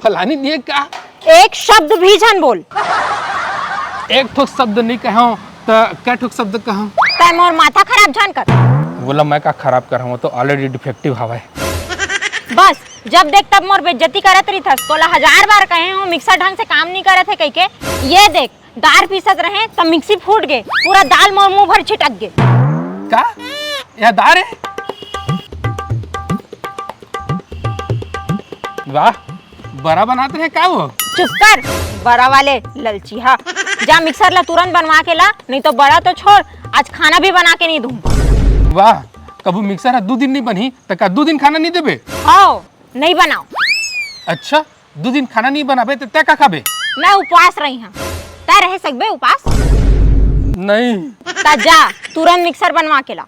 फलानी दिए का एक शब्द भी झन बोल। एक ठोक शब्द नहीं कहूँ तो क्या ठोक शब्द कहूँ? तै मोर माथा खराब झन कर। बोला मैं का खराब कर रहा हूँ तो ऑलरेडी डिफेक्टिव हवा है। बस जब देख तब मोर बेइज्जती करत रही थस। तोला 1000 बार कहे हूँ मिक्सर ढंग से काम नहीं करत है कह के। ये देख दाल पीसत रहे तब मिक्सी फूट गए, पूरा दाल मोर मुंह भर छिटक गए। का यह दार है? वाह बड़ा बनाते हैं क्या वो? चुप कर बड़ा वाले ललचीहा। जा मिक्सर ला तुरंत बनवा के ला, नहीं तो बड़ा तो छोड़ आज खाना भी बना के नहीं दूँ। वाह कबू मिक्सर है 2 दिन नहीं बनी तो का 2 दिन खाना नहीं देबे? आओ नहीं बनाओ। अच्छा 2 दिन खाना नहीं बनाबे तो क्या खाबे? मैं उपवास रही हूँ। तै रह सकबे उपास? नहीं। ता जा तुरंत मिक्सर बनवा के ला।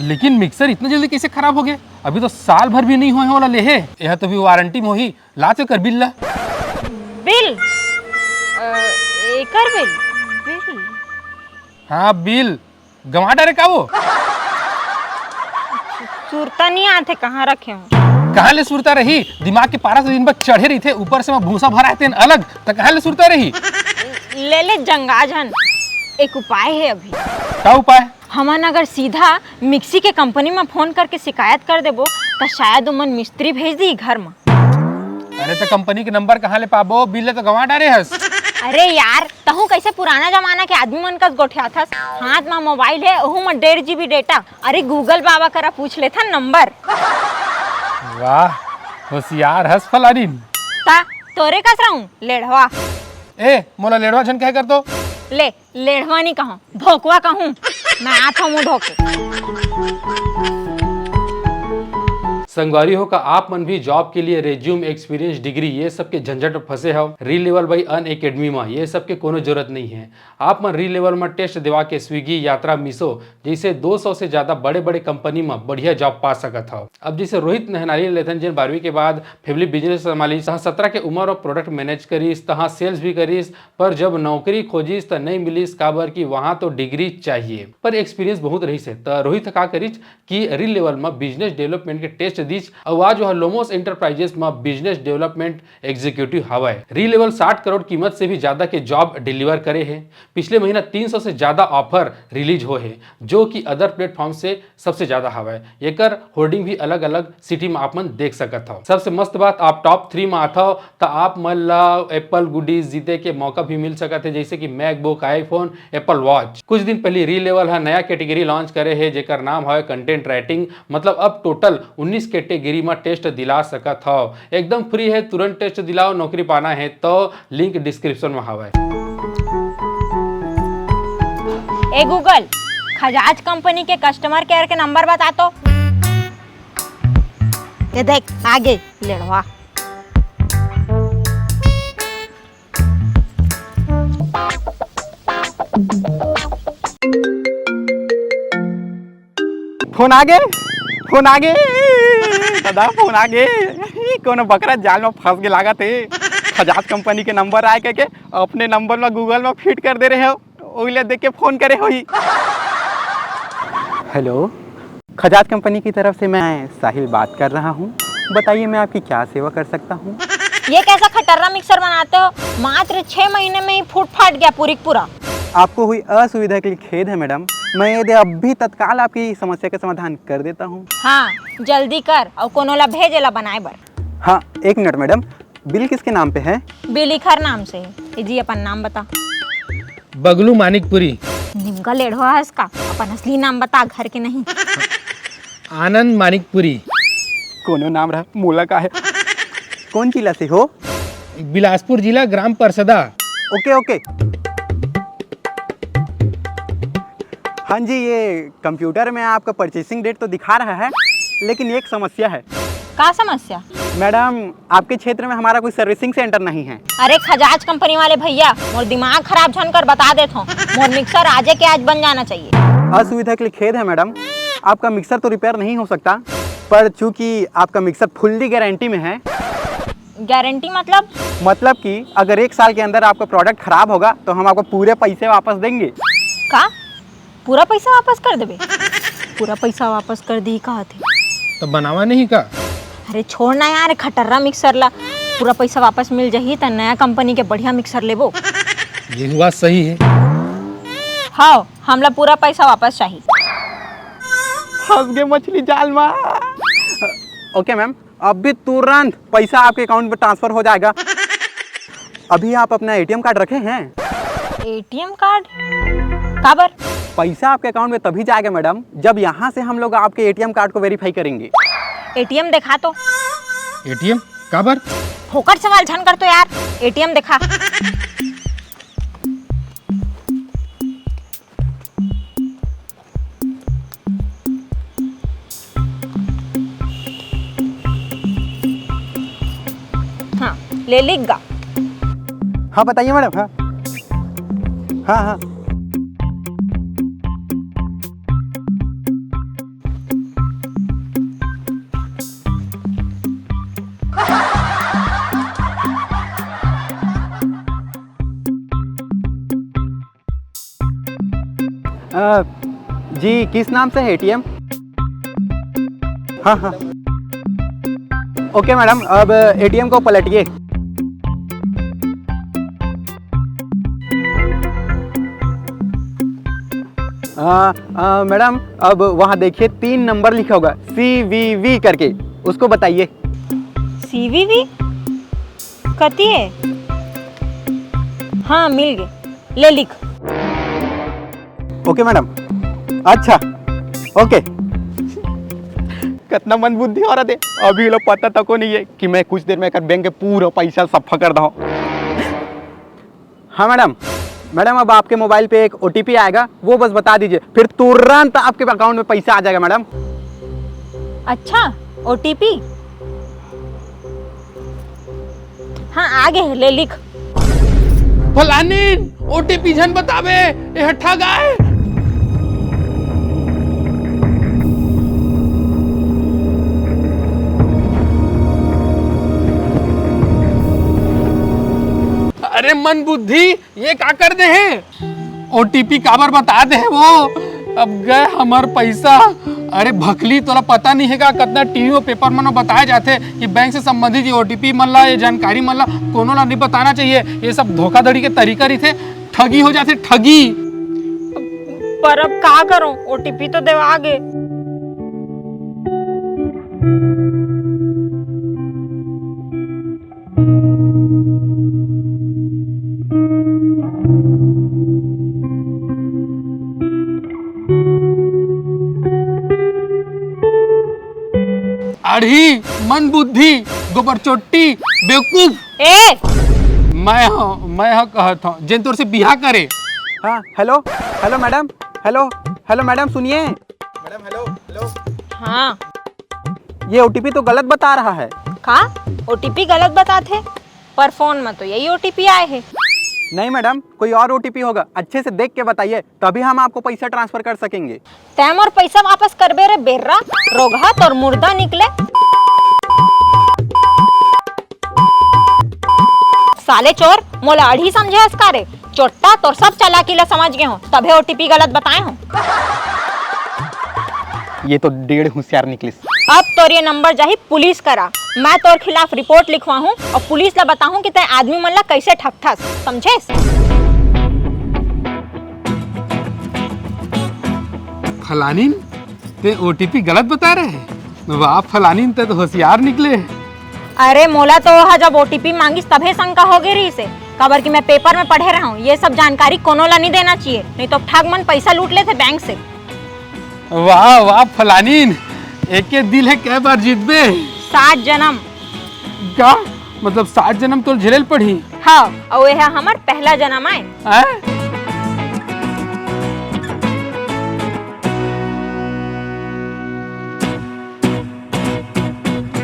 लेकिन मिक्सर इतना जल्दी कैसे खराब हो गया? अभी तो साल भर भी नहीं हुए वाला ले है। यह तो भी वारंटी में ही ला तो कर बिल ला। बिल एकर बिल बिल हाँ बिल गंवा डारे का वो? सुरता नहीं आते कहाँ रखे हूँ? कहाँ ले सुरता रही? दिमाग के पारा से दिन भर चढ़े रही थे, ऊपर से मैं भूसा भरा थे अलग, तो कहाँ ले सुरता रही? ले जंगाजन एक उपाय है अभी। क्या उपाय? हमन अगर सीधा मिक्सी के कंपनी में फोन करके शिकायत कर देबो तो शायद उमन मिस्त्री भेज दी घर में। अरे तो कंपनी के नंबर कहाँ ले पाबो? बिल तो गंवा डारे हस। अरे यार तहु कैसे पुराना जमाना के आदमी मन का गोठिया था। हाथ में मोबाइल है ओहू में 1.5 GB डेटा। अरे गूगल बाबा करा पूछ लेथा नंबर। वाह होशियार हस फलानी। ता तोरे कस रहूं लेढ़वा? ए मोला लेड़वा झन कह कर तो। ले लेढ़वा नहीं कहूँ भोकवा कहूँ। मैं आता हूँ धोके। संगवारी का आप मन भी जॉब के लिए रेज्यूम एक्सपीरियंस डिग्री ये सब के झंझट में फंसे हो री लेवल बाई अनअकैडमी में ये सब के कोनो जरूरत नहीं है। आप मन री लेवल में टेस्ट दिवा के स्विगी यात्रा मिसो जैसे 200 से ज्यादा बड़े बड़े कंपनी में बढ़िया जॉब पा सकत हो। अब जैसे रोहित नहनारी लेथन जिन 12वीं के बाद फैमिली बिजनेस संभालिस, 17 के उम्र और प्रोडक्ट मैनेज करीस, तहाँ सेल्स भी करीस, पर जब नौकरी खोजिस तो नहीं मिलिस काबर की वहाँ तो डिग्री चाहिए पर एक्सपीरियंस बहुत रही से। तो रोहित का करीच कि री लेवल में बिजनेस डेवलपमेंट के टेस्ट दीच और आज जो लोमोस एंटरप्राइजेस में बिजनेस डेवलपमेंट एग्जीक्यूटिव हवा है। री लेवल 60 करोड़ कीमत से भी ज्यादा के जॉब डिलीवर करे हैं। पिछले महीना 300 से ज्यादा ऑफर रिलीज हो है जो कि अदर प्लेटफॉर्म से सबसे ज्यादा हवा है। एकर होर्डिंग भी अलग अलग सिटी में आप मन देख सकत हो। सबसे मस्त बात आप टॉप 3 में आता हो तो आप मन ला एप्पल गुडीज जीते के मौका भी मिल सकत है जैसे कि मैकबुक, आईफोन, एप्पल वॉच। कुछ दिन पहले री लेवल नया कैटेगरी लॉन्च करे है जेकर नाम है कंटेंट राइटिंग। मतलब अब टोटल 19 कैटेगरी में टेस्ट दिला सकत हो। एकदम फ्री है, तुरंत टेस्ट दिलाओ। नौकरी पाना है तो लिंक डिस्क्रिप्शन में हवा है। ए गूगल खजाज कंपनी के कस्टमर केयर के नंबर बता तो। ये देख आगे लेड़वा। फोन आ गए दादा फोन आ गए। कोनो बकरा जाल में फंस के लागत है। खजाज कंपनी के नंबर आए के अपने नंबर में गूगल में फिट कर दे रहे हो, ओइले देख के फोन करे होई। हेलो खजाज कंपनी की तरफ से मैं साहिल बात कर रहा हूँ। बताइए मैं आपकी क्या सेवा कर सकता हूँ? ये कैसा खटर्रा मिक्सर बनाते हो? मात्र 6 महीने में ही फूट फाट गया पूरा। आपको हुई असुविधा के लिए खेद है मैडम। मैं यदि अभी तत्काल आपकी समस्या का समाधान कर देता हूँ। हाँ जल्दी कर और कोनो ला भेजेला बनाए बर। हाँ 1 मिनट मैडम। बिल किसके नाम पे है? बिलिखर नाम से है। जी अपन नाम बता। बगलू मानिकपुरी। निमका लेढ़वा है इसका, अपन असली नाम बता घर के नहीं। आनंद मानिकपुरी। कोनो नाम रहा मूला का है। कौन जिला से हो? बिलासपुर जिला, ग्राम परसदा। ओके हाँ जी, ये कंप्यूटर में आपका परचेसिंग डेट तो दिखा रहा है लेकिन एक समस्या है। का समस्या? मैडम आपके क्षेत्र में हमारा कोई सर्विसिंग सेंटर नहीं है। अरे खजाज कंपनी वाले भैया मोर दिमाग खराब झन कर बता देता हूँ। मोर मिक्सर आजे के आज बन जाना चाहिए। असुविधा के लिए खेद है मैडम। आपका मिक्सर तो रिपेयर नहीं हो सकता, पर चूंकि आपका मिक्सर फुल्ली गारंटी में है। गारंटी मतलब कि अगर 1 साल के अंदर आपका प्रोडक्ट खराब होगा तो हम आपको पूरे पैसे वापस देंगे। का पूरा पैसा वापस कर देबे? पूरा पैसा वापस कर दी कहा थे तो बनावा नहीं का? अरे छोड़ना यार खटर्रा मिक्सर ला। पूरा पैसा वापस मिल जाही त नया कंपनी के बढ़िया मिक्सर लेबो। ये बात सही है। हाँ, हमला पूरा पैसा वापस चाहिए। फंस गए मछली जाल में। ओके मैम, अभी तुरंत पैसा आपके अकाउंट में ट्रांसफर हो जाएगा। अभी आप अपना एटीएम कार्ड रखे हैं? एटीएम कार्ड काबर? पैसा आपके अकाउंट में तभी जाएगा मैडम जब यहाँ से हम लोग आपके एटीएम कार्ड को वेरीफाई करेंगे। एटीएम दिखा तो। एटीएम काबर? फोकट सवाल झन कर तो यार, एटीएम दिखा। हाँ, ले लिख गा। हाँ बताइए मैडम। हाँ हाँ हाँ। जी किस नाम से है एटीएम? हाँ हाँ ओके मैडम, अब एटीएम को पलटिए। मैडम अब वहाँ देखिए 3 नंबर लिखा होगा CVV करके, उसको बताइए। CVV कती है? हाँ मिल गए, ले लिख। Okay madam. अच्छा ओके। कितना मन बुद्धि हो रहा है, अभी लोग पता तक को नहीं है कि मैं कुछ देर में कर बैंक के पूरा पैसा सफा कर दूँ। हाँ मैडम, मैडम अब आपके मोबाइल पे एक OTP आएगा, वो बस बता दीजिए, फिर तुरंत आपके अकाउंट में पैसा आ जाएगा मैडम। अच्छा OTP? हाँ आगे ले लिख। फलानी OTP झन बतावे, ये ठग आए। अरे मन बुद्धि, ये क्या कर दे हैं? OTP काबर बता दे है वो? अब गए हमार पैसा। अरे भकली, तोला पता नहीं है का कितना टीवी और पेपर में बताए जाते कि बैंक से संबंधित ये OTP मन ला, ये जानकारी मन ला कोनो ला नहीं बताना चाहिए। ये सब धोखाधड़ी के तरीका रही थे, ठगी हो जाते ठगी। पर अब का करूं, OTP तो देवा गे। अड़ी मन बुद्धि, गोबर चोट्टी, बेवकूफ। मैं कहता हूँ जिन तोर से बिहा करे। हाँ hello hello madam, hello hello madam सुनिए। Madam hello hello. हाँ ये OTP तो गलत बता रहा है। का OTP गलत बताते, पर फोन में तो यही OTP आए हैं। नहीं मैडम, कोई और OTP होगा, अच्छे से देख के बताइए, तभी हम आपको पैसा ट्रांसफर कर सकेंगे। तैम और पैसा वापस कर बे रे बेर्रा, रोगहत और मुर्दा निकले। साले चोर, मोला अड़ी समझे इसकारे, चोट्टा तो सब चालाकी ला समझ गए हो, तभे OTP गलत बताए हो। ये तो 1.5 होशियार निकलिस। अब तोर ये नंबर जाही पुलिस करा, मैं तोर खिलाफ रिपोर्ट लिखवा हूँ और पुलिस ला बताऊँ कि ते आदमी मन ला कैसे ठगथस, समझे? फलानीन ते OTP गलत बता रहे हैं। वाह फलानीन ते तो होशियार निकले। अरे मोला तो वह जब OTP मांगिस तभे शंका हो गई रही से, खबर कि मैं पेपर में पढ़े रहा हूँ, ये सब जानकारी कोनो ला नहीं देना चाहिए, नहीं तो ठग मन पैसा लूट लेते बैंक से। वाह वाह फलानीन, एक दिल है कै बार जीत बे? 7 जन्म। क्या मतलब 7 जन्म तो झेल पड़ी? हाँ, और यह हमार पहला जन्म है।